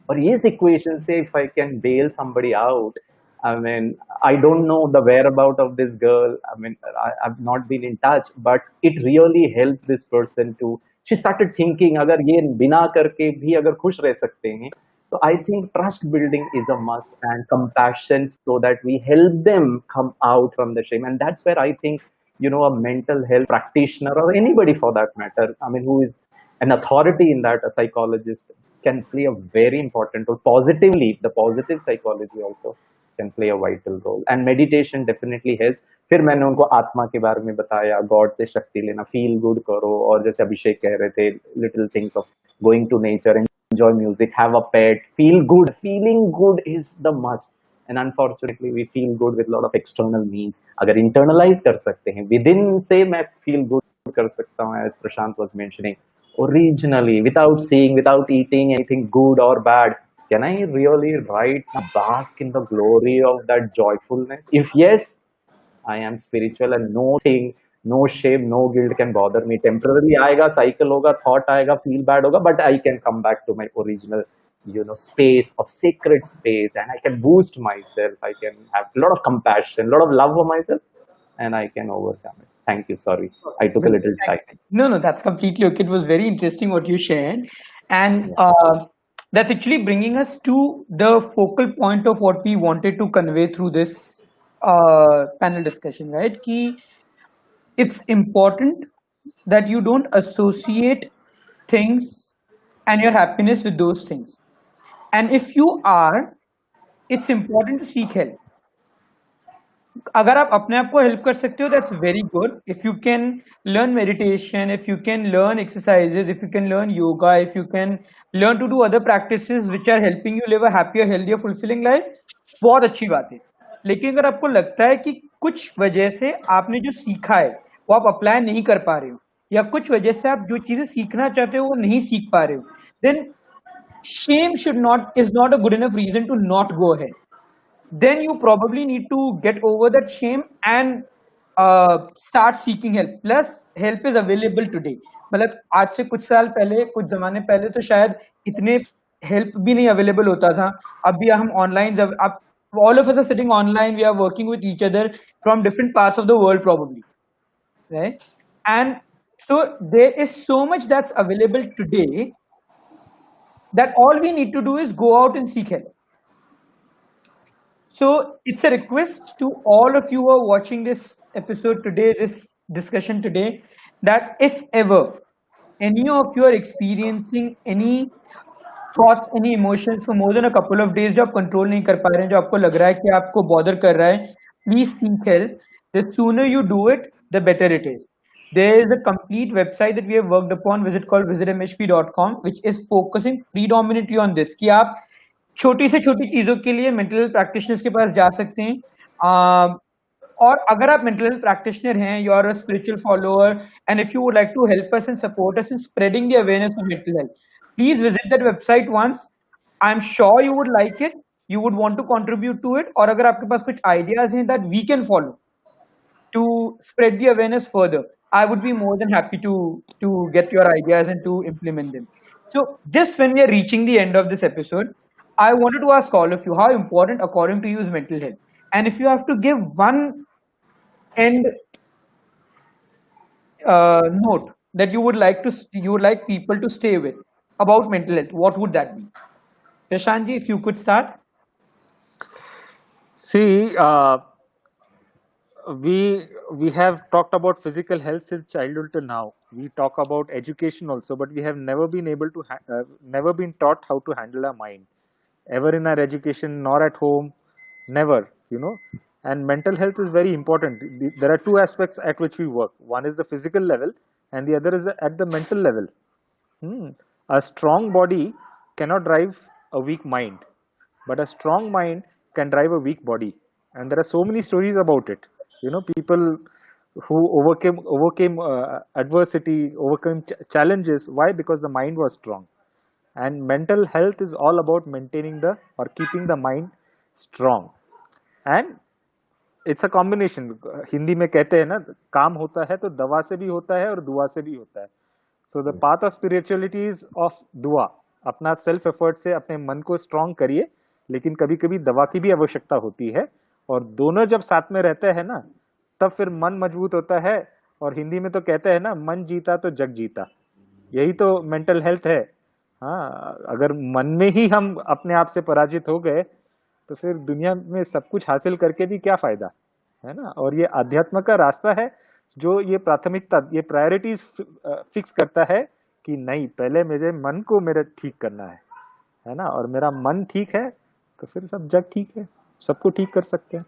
और इस equation से if I can bail somebody out, I mean, I don't know the whereabout of this girl. I mean, I've not been in touch, but it really helped this person to. She started thinking, अगर ये बिना करके भी अगर खुश रह सकते हैं, so I think trust building is a must, and compassion, so that we help them come out from the shame. And that's where I think, you know, a mental health practitioner or anybody for that matter, I mean, who is an authority in that, a psychologist, can play a very important role. Positively, the positive psychology also can play a vital role. And meditation definitely helps. फिर मैंने उनको आत्मा के बारे में बताया, God से शक्ति लेना, फील गुड करो, और जैसे अभिषेक कह रहे थे, little things of going to nature, enjoy music, have a pet, feel good. Feeling good is the must. And unfortunately we feel good with lot of external means. अगर इंटरनलाइज कर सकते हैं, विद इन से मैं feel good कर सकता हूँ, as Prashant was mentioning, originally, without seeing, without eating anything good or bad, can I really bask in the glory of that joyfulness? If yes, I am spiritual, and nothing, no shame, no guilt can bother me. Temporarily आएगा, cycle होगा, thought आएगा, feel bad होगा, but I can come back to my original, you know, space of sacred space, and I can boost myself. I can have a lot of compassion, a lot of love for myself, and I can overcome it. Thank you. Sorry, I took a little time. No, that's completely okay. It was very interesting what you shared. And that's actually bringing us to the focal point of what we wanted to convey through this panel discussion, right? Ki it's important that you don't associate things and your happiness with those things. And if you are, it's important to seek help. अगर आप अपने आप को help कर सकते हो, that's very good. If you can learn meditation, if you can learn exercises, if you can learn yoga, if you can learn to do other practices which are helping you live a happier, healthier, fulfilling life, बहुत अच्छी बात है. लेकिन अगर आपको लगता है कि कुछ वजह से आपने जो सीखा है वो आप अप्लाई नहीं कर पा रहे हो, या कुछ वजह से आप जो चीजें सीखना चाहते हो वो नहीं सीख पा रहे हो, then shame is not a good enough reason to not go ahead. Then you probably need to get over that shame and start seeking help. Plus help is available today. मतलब आज से कुछ साल पहले, कुछ जमाने पहले तो शायद इतने हेल्प भी नहीं अवेलेबल होता था. अभी हम ऑनलाइन, जब आप all of us are sitting online, we are working with each other from different parts of the world probably, right? And so there is so much that's available today that all we need to do is go out and seek help. So it's a request to all of you who are watching this episode today, this discussion today, that if ever any of you are experiencing any thoughts, any emotions for more than a couple of days जो आप control नहीं कर पा रहे हैं, जो आपको लग रहा है कि आपको bother कर रहा है, please seek help. The sooner you do it, the better it is. There is a complete website that we have worked upon, called visitimhp.com, which is focusing predominantly on this, कि आप छोटी से छोटी चीजों के लिए मेंटल हेल्थ प्रैक्टिशनर्स के पास जा सकते हैं. और अगर आप मेंटल हेल्थ प्रैक्टिशनर हैं, you are a spiritual follower, and if you would like to help us and support us in spreading the awareness of mental health, please visit that website once. I'm sure you would like it. you would want to contribute to it, और अगर आपके पास कुछ ideas हैं that we can follow to spread the awareness further, I would be more than happy to get your ideas and to implement them. So just when we are reaching the end of this episode, I wanted to ask all of you, how important according to you is mental health? And if you have to give one end note that you would like people to stay with about mental health, what would that be? Prashantji, if you could start. See, we have talked about physical health since childhood to now. We talk about education also, but we have never been able to never been taught how to handle our mind, ever in our education, nor at home, never. And mental health is very important. There are two aspects at which we work. One is the physical level, and the other is at the mental level. A strong body cannot drive a weak mind, but a strong mind can drive a weak body. And there are so many stories about it. People who overcame adversity, overcame challenges. Why? Because the mind was strong. And mental health is all about maintaining or keeping the mind strong. And it's a combination. Hindi में कहते हैं ना, काम होता है तो दवा से भी होता है और दुआ से भी होता है. So the path of spirituality is of दुआ. अपना सेल्फ एफर्ट से अपने मन को स्ट्रांग करिए, लेकिन कभी कभी दवा की भी आवश्यकता होती है, और दोनों जब साथ में रहते हैं ना, तब फिर मन मजबूत होता है. और हिंदी में तो कहते हैं ना, मन जीता तो जग जीता. यही तो मेंटल हेल्थ है. हाँ, अगर मन में ही हम अपने आप से पराजित हो गए तो फिर दुनिया में सब कुछ हासिल करके भी क्या फायदा, है ना. और ये अध्यात्म का रास्ता है जो ये प्राथमिकता, ये प्रायोरिटीज फिक्स करता है कि नहीं, पहले मेरे मन को मेरा ठीक करना है ना. और मेरा मन ठीक है तो फिर सब जग ठीक है, सबको ठीक कर सकते हैं.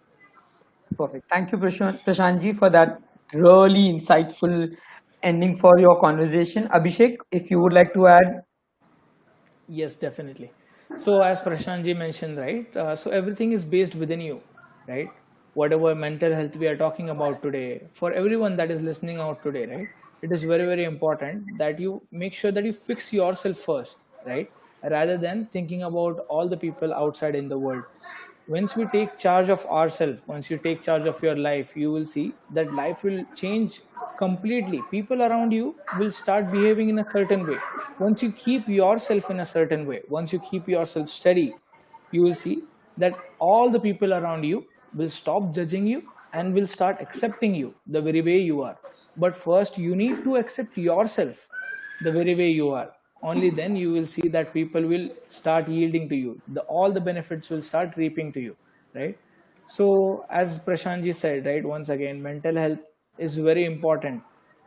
Perfect. Thank you, Prashant ji, for that really insightful ending for your conversation. Abhishek, if you would like to add. Yes, definitely. So as Prashant ji mentioned, right? So everything is based within you, right? Whatever mental health we are talking about today, for everyone that is listening out today, right? It is very, very important that you make sure that you fix yourself first, right? Rather than thinking about all the people outside in the world. Once we take charge of ourselves, once you take charge of your life, you will see that life will change completely. People around you will start behaving in a certain way. Once you keep yourself in a certain way, once you keep yourself steady, you will see that all the people around you will stop judging you and will start accepting you the very way you are. But first, you need to accept yourself the very way you are. Only then you will see that people will start yielding to you. All the benefits will start reaping to you, right? So as Prashant ji said, right, once again, mental health is very important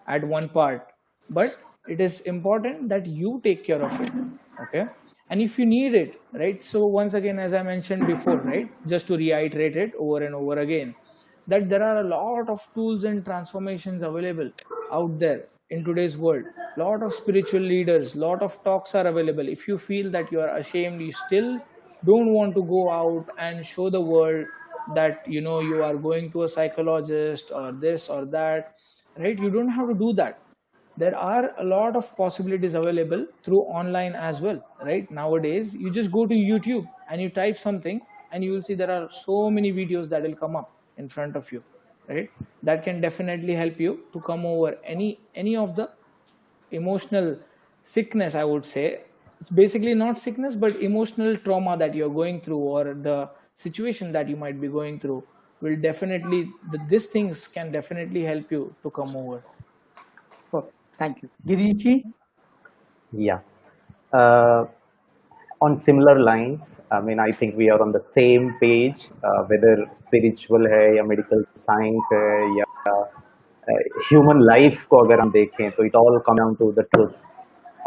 at one part, but it is important that you take care of it, okay? And if you need it, right, so once again, as I mentioned before, right, just to reiterate it over and over again, that there are a lot of tools and transformations available out there in today's world. Lot of spiritual leaders, lot of talks are available. If you feel that you are ashamed, you still don't want to go out and show the world that you are going to a psychologist or this or that, right? You don't have to do that. There are a lot of possibilities available through online as well, right? Nowadays you just go to YouTube and you type something and you will see there are so many videos that will come up in front of you, right? That can definitely help you to come over any of the emotional sickness, I would say. It's basically not sickness, but emotional trauma that you're going through, or the situation that you might be going through will definitely, these things can definitely help you to come over. Perfect. Thank you. Girishi? Yeah. On similar lines, I mean, I think we are on the same page, whether spiritual है या medical science है या human life को अगर हम देखें तो it all come down to the truth.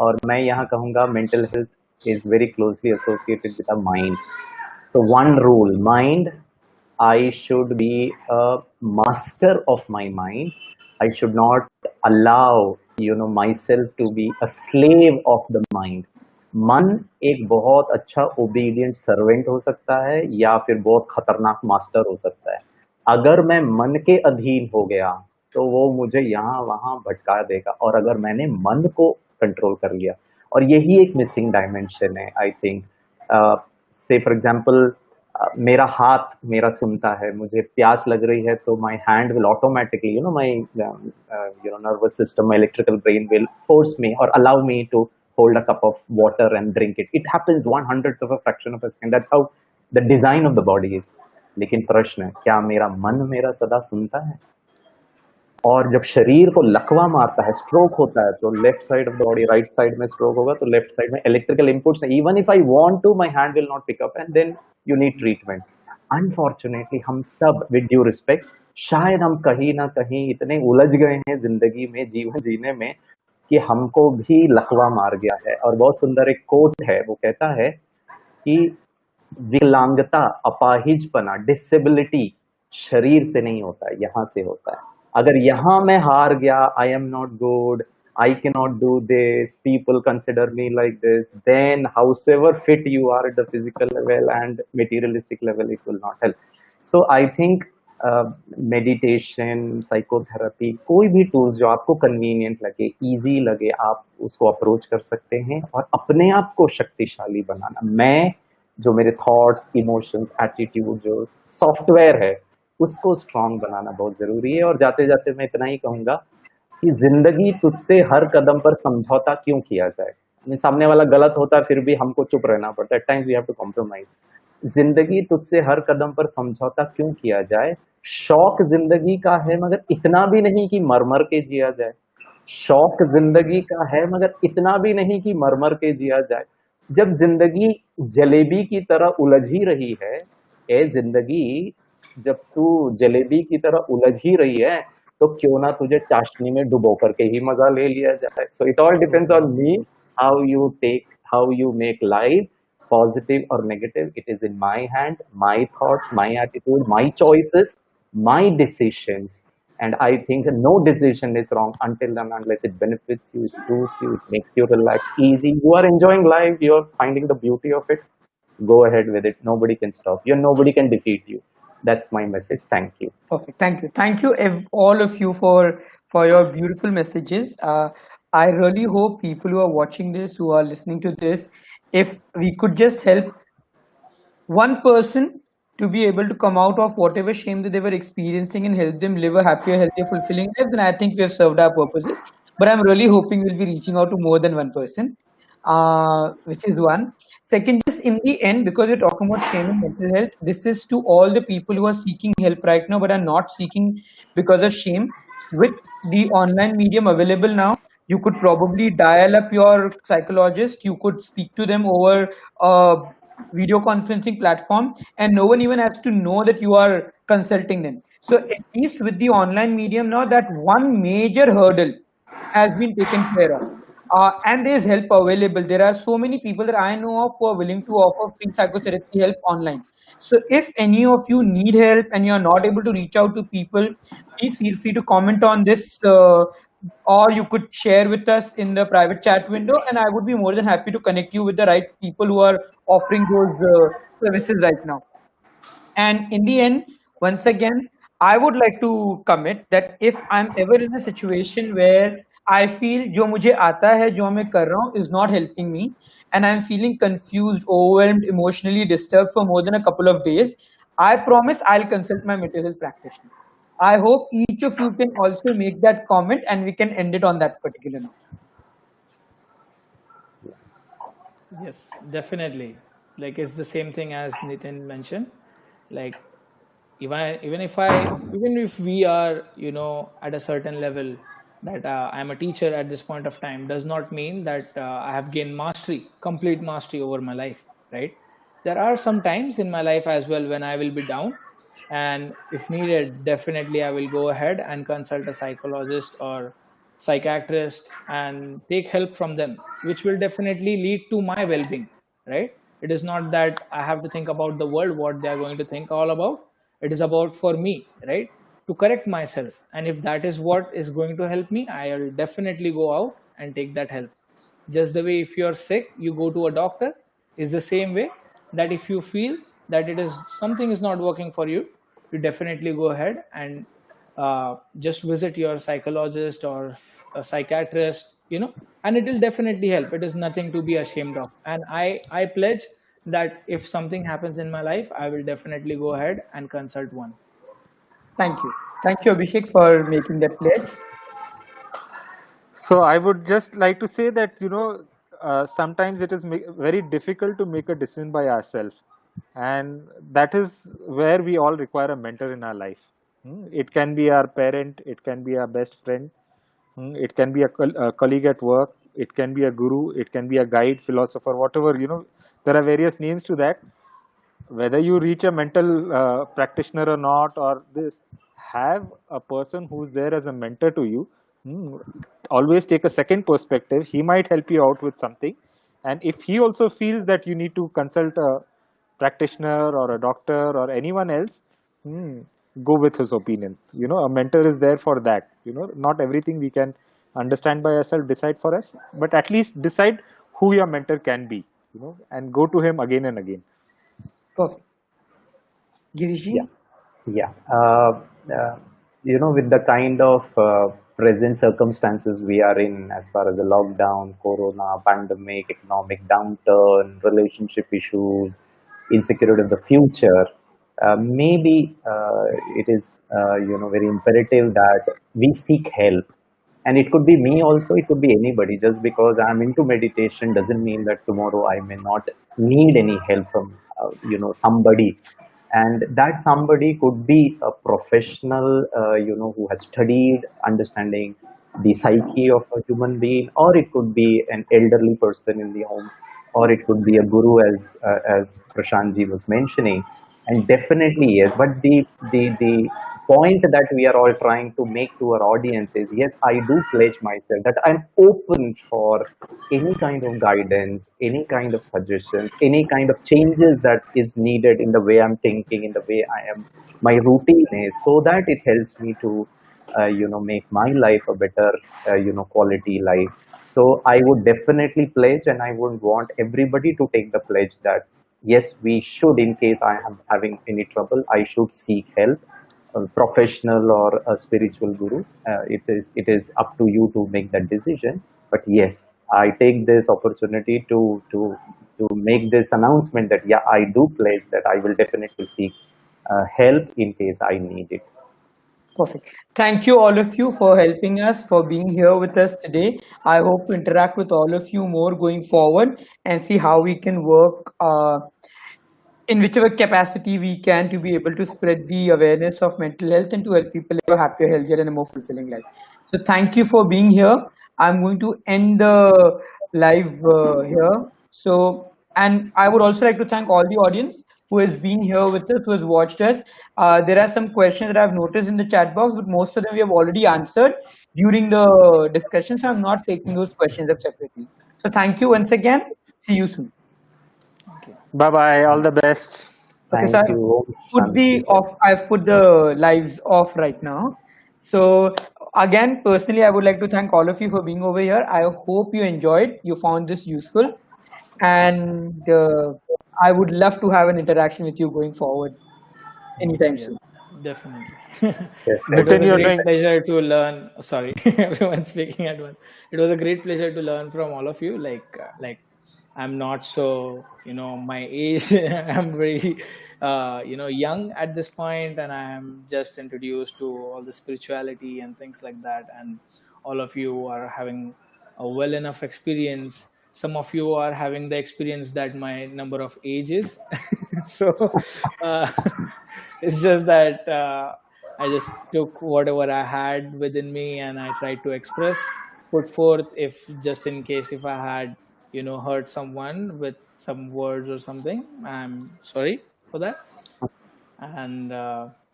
और मैं यहाँ कहूँगा mental health is very closely associated with the mind. So one rule, mind, I should be a master of my mind. I should not allow myself to be a slave of the mind. मन एक बहुत अच्छा obedient servant हो सकता है या फिर बहुत खतरनाक मास्टर हो सकता है. अगर मैं मन के अधीन हो गया तो वो मुझे यहाँ वहाँ भटका देगा, और अगर मैंने मन को कंट्रोल कर लिया, और यही एक मिसिंग डायमेंशन है आई थिंक. से फॉर एग्जांपल मेरा हाथ मेरा सुनता है, मुझे प्यास लग रही है तो my hand will automatically, my nervous system, my electrical brain will force me or allow me to hold a cup of water and drink it. It happens 1/100th of a fraction of a second. That's how the design of the body is. लेकिन प्रश्न है, क्या मेरा मन मेरा सदा सुनता है? और जब शरीर को लकवा मारता है, स्ट्रोक होता है, तो left side of the body, right side में स्ट्रोक होगा, तो लेफ्ट साइड में इलेक्ट्रिकल इनपुट्स है, even if I want to, my hand will not pick up and then you need treatment. Unfortunately हम सब, विद ड्यू रिस्पेक्ट, शायद हम कहीं ना कहीं इतने उलझ गए हैं जिंदगी में, जीवन जीने में, कि हमको भी लकवा मार गया है. और बहुत सुंदर एक कोट है, वो कहता है कि विकलांगता, अपाहिजपना, डिसेबिलिटी शरीर से नहीं होता है, यहाँ से होता है. अगर यहाँ मैं हार गया, I am not good, I can not do this, people consider me like this, then howsoever fit you are at the physical level and materialistic level, it will not help. So I think meditation, psychotherapy, कोई भी tools जो आपको convenient लगे, easy लगे, आप उसको approach कर सकते हैं और अपने आप को शक्तिशाली बनाना. मैं जो मेरे थॉट्स, इमोशंस, एटीट्यूड, जो सॉफ्टवेयर है, उसको स्ट्रांग बनाना बहुत जरूरी है. और जाते जाते मैं इतना ही कहूंगा कि जिंदगी तुझसे हर कदम पर समझौता क्यों किया जाए. सामने वाला गलत होता है फिर भी हमको चुप रहना पड़ता है. At times we have to compromise. जिंदगी तुझसे हर कदम पर समझौता क्यों किया जाए. शौक जिंदगी का है मगर इतना भी नहीं कि मर मर के जिया जाए. शौक जिंदगी का है मगर इतना भी नहीं कि मर मर के जिया जाए. जब जिंदगी जलेबी की तरह उलझ ही रही है, ए जिंदगी, जब तू जलेबी की तरह उलझ ही रही है, तो क्यों ना तुझे चाशनी में डुबो करके ही मजा ले लिया जाए. So it all depends on me, how you take, how you make life, positive or negative. It is in my hand, my thoughts, my attitude, my choices, my decisions. And I think no decision is wrong until and unless it benefits you, it suits you, it makes you relax, easy. You are enjoying life, you are finding the beauty of it. Go ahead with it. Nobody can stop you, nobody can defeat you. That's my message. Thank you. Perfect. Thank you, all of you, for your beautiful messages. I really hope people who are watching this, who are listening to this, if we could just help one person to be able to come out of whatever shame that they were experiencing and help them live a happier, healthier, fulfilling life, then I think we have served our purposes. But I'm really hoping we'll be reaching out to more than one person, which is one. Second, just in the end, because we're talking about shame and mental health, this is to all the people who are seeking help right now but are not seeking because of shame. With the online medium available now, you could probably dial up your psychologist, you could speak to them over a video conferencing platform, and no one even has to know that you are consulting them. So at least with the online medium now, that one major hurdle has been taken care of. And there is help available. There are so many people that I know of who are willing to offer free psychotherapy help online. So if any of you need help and you are not able to reach out to people, please feel free to comment on this, or you could share with us in the private chat window, and I would be more than happy to connect you with the right people who are offering those services right now. And in the end, once again, I would like to commit that if I'm ever in a situation where I feel जो मुझे आता है, जो मैं कर रहा हूँ, is not helping me, and I'm feeling confused, overwhelmed, emotionally disturbed for more than a couple of days, I promise I'll consult my mental health practitioner. I hope each of you can also make that comment, and we can end it on that particular note. Yes, definitely. Like, it's the same thing as Nitin mentioned. Like, even if we are, at a certain level, that I'm a teacher at this point of time, does not mean that I have gained complete mastery over my life, right? There are some times in my life as well when I will be down, and if needed, definitely I will go ahead and consult a psychologist or psychiatrist and take help from them, which will definitely lead to my well-being, right? It is not that I have to think about the world, what they are going to think all about. It is about for me, right? To correct myself. And if that is what is going to help me, I'll definitely go out and take that help. Just the way if you're sick, you go to a doctor, is the same way that if you feel that something is not working for you, you definitely go ahead and just visit your psychologist or a psychiatrist, and it will definitely help. It is nothing to be ashamed of. And I pledge that if something happens in my life, I will definitely go ahead and consult one. Thank you. Thank you, Abhishek, for making that pledge. So I would just like to say that, sometimes it is very difficult to make a decision by ourselves, and that is where we all require a mentor in our life. It can be our parent, it can be our best friend, it can be a colleague at work, it can be a guru, it can be a guide, philosopher, whatever, there are various names to that. Whether you reach a mental practitioner or not, or this, have a person who's there as a mentor to you. Hmm, Always take a second perspective. He might help you out with something, and if he also feels that you need to consult a practitioner or a doctor or anyone else, hmm, go with his opinion. A mentor is there for that. Not everything we can understand by ourselves, decide for us, but at least decide who your mentor can be, and go to him again and again. Perfect. Yeah, Giriji? yeah. With the kind of present circumstances we are in, as far as the lockdown, corona, pandemic, economic downturn, relationship issues, insecurity of the future, maybe it is, very imperative that we seek help. And it could be me also, it could be anybody. Just because I'm into meditation doesn't mean that tomorrow I may not need any help from somebody. And that somebody could be a professional, who has studied understanding the psyche of a human being, or it could be an elderly person in the home, or it could be a guru, as Prashantji was mentioning. And definitely yes, but the point that we are all trying to make to our audience is, yes, I do pledge myself that I'm open for any kind of guidance, any kind of suggestions, any kind of changes that is needed in the way I'm thinking, in the way I am, my routine is, so that it helps me to make my life a better quality life. So I would definitely pledge, and I would want everybody to take the pledge that yes, we should, in case I am having any trouble, I should seek help, a professional or a spiritual guru. It is up to you to make that decision. But yes, I take this opportunity to make this announcement that yeah, I do pledge that I will definitely seek help in case I need it. Perfect. Thank you, all of you, for helping us, for being here with us today. I hope to interact with all of you more going forward and see how we can work in whichever capacity we can to be able to spread the awareness of mental health and to help people live a happier, healthier, and a more fulfilling life. So, thank you for being here. I'm going to end the live here. So, and I would also like to thank all the audience who has been here with us, who has watched us. There are some questions that I've noticed in the chat box, but most of them we have already answered during the discussion. So, I'm not taking those questions up separately. So, thank you once again. See you soon. Thank you. Bye bye. All the best. Okay, so Thank you. I've put the lives off right now. So again, personally, I would like to thank all of you for being over here. I hope you enjoyed, you found this useful, and I would love to have an interaction with you going forward anytime Yes, soon. definitely. It was Nitin, a you're great doing. pleasure to learn. Sorry, everyone speaking at once. It was a great pleasure to learn from all of you. Like I'm not so, my age. I'm very, young at this point, and I am just introduced to all the spirituality and things like that. And all of you are having a well enough experience. Some of you are having the experience that my number of age is. So uh, it's just that I just took whatever I had within me and I tried to express, put forth, if just in case if I had, hurt someone with some words or something. I'm sorry for that. And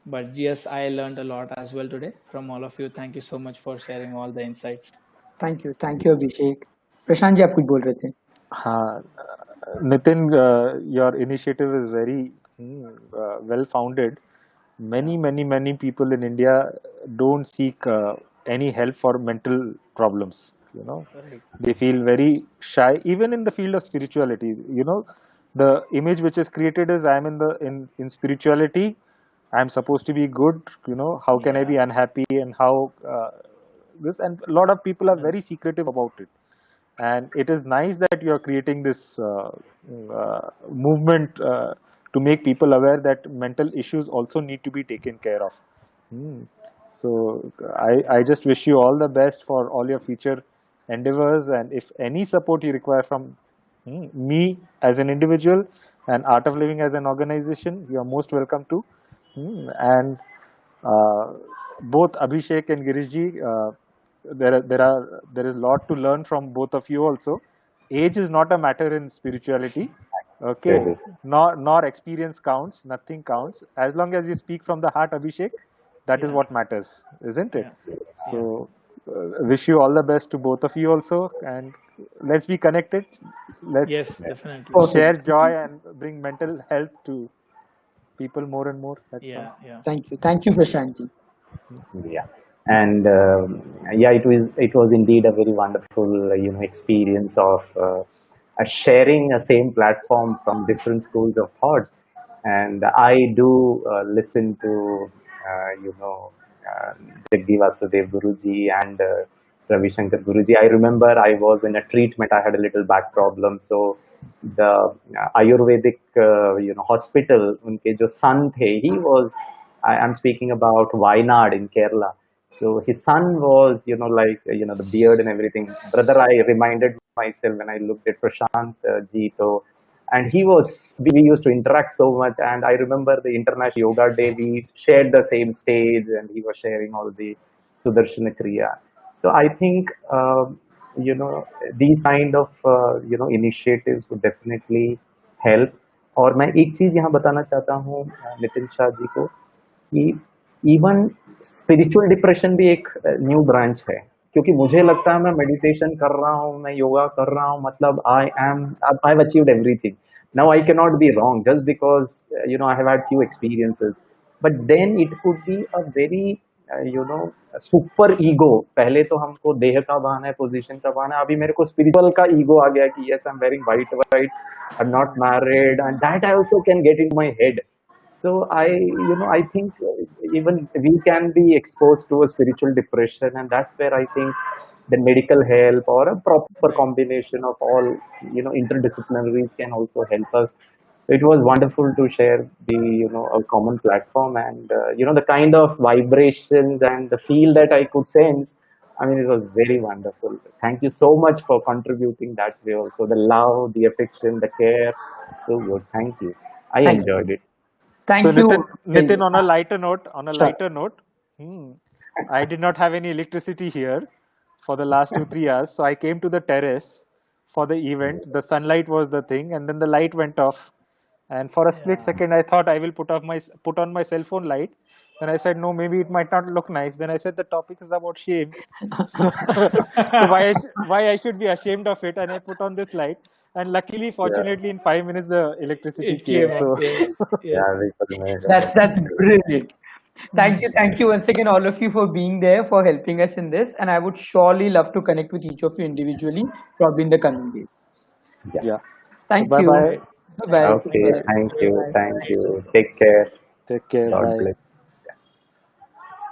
but yes, I learned a lot as well today from all of you. Thank you so much for sharing all the insights. Thank you, Abhishek. Prashant ji आप कुछ बोल रहे थे? हाँ, Nitin, your initiative is very well founded. Many people in India don't seek any help for mental problems. Right. They feel very shy, even in the field of spirituality. The image which is created is I'm in spirituality. I'm supposed to be good. How can I be Yeah, unhappy, and how this? And a lot of people are very that's secretive about it. And it is nice that you are creating this movement to make people aware that mental issues also need to be taken care of. Hmm. So I just wish you all the best for all your future endeavors, and if any support you require from me as an individual and Art of Living as an organization, you are most welcome to. And uh, both Abhishek and Girishji, there is a lot to learn from both of you also. Age is not a matter in spirituality. Okay, Really. nor experience counts. Nothing counts as long as you speak from the heart, Abhishek. That is Yeah. what matters, isn't it? Yeah. Yeah. So, wish you all the best to both of you also, and let's be connected. Let's Yes, definitely. share Perfect. joy and bring mental health to people more and more. That's all. Yeah. Yeah. Thank you. Thank you, Prashant ji. Yeah, and yeah, it was indeed a very wonderful experience of sharing a same platform from different schools of thoughts. And I do listen to uh, Jaggi Vasudev Guruji and Ravi Shankar Guruji. I remember I was in a treatment. I had a little back problem, so the Ayurvedic hospital, उनके जो son थे, he was, I'm speaking about Wayanad in Kerala. So his son was, like, the beard and everything. Brother, I reminded myself when I looked at Prashant ji, and we used to interact so much. And I remember the International Yoga Day, we shared the same stage, and he was sharing all the Sudarshana Kriya. So I think, you know, these kind of, initiatives would definitely help. और मैं एक चीज यहाँ बताना चाहता हूँ नितिन शाह जी को कि इवन स्पिरिचुअल डिप्रेशन भी एक न्यू ब्रांच है, क्योंकि मुझे लगता है मैं मेडिटेशन कर रहा हूँ, मैं योगा कर रहा हूँ, मतलब I have achieved everything. Now I can not be wrong just because I have had few experiences, but then it could be a very super ego. पहले तो हमको देह का बहाना है, पोजीशन का बहाना है, अभी मेरे को स्पिरिचुअल का ईगो आ गया कि yes I am wearing white, I am not married, and that I also can get in my head. So I think even we can be exposed to a spiritual depression, and that's where I think the medical help or a proper Right. combination of all interdisciplinaries can also help us. So it was wonderful to share the a common platform, and the kind of vibrations and the feel that I could sense. I mean, it was very wonderful. Thank you so much for contributing that way also. The love, the affection, the care. So good. Thank you. I Thank you. enjoyed it. So Thank you. Nitin, on a lighter note, Sure. I did not have any electricity here for the last 2 3 hours, so I came to the terrace for the event. The sunlight was the thing, and then the light went off, and for a split Yeah. second, I thought I will put on my cell phone light. Then I said, no, maybe it might not look nice. Then I said the topic is about shame, so, so why I should be ashamed of it? And I put on this light, and luckily, Yeah, fortunately, in 5 minutes the electricity It came. came up. So Yes. yeah, Yes. because That's brilliant. Thank you once again, all of you, for being there, for helping us in this. And I would surely love to connect with each of you individually, probably in the coming days. yeah. yeah. So Thank bye you. bye. Bye bye. Okay, Bye. thank Bye. you, Bye. thank Thank you. you. Take care. Take care. God Bye. bless.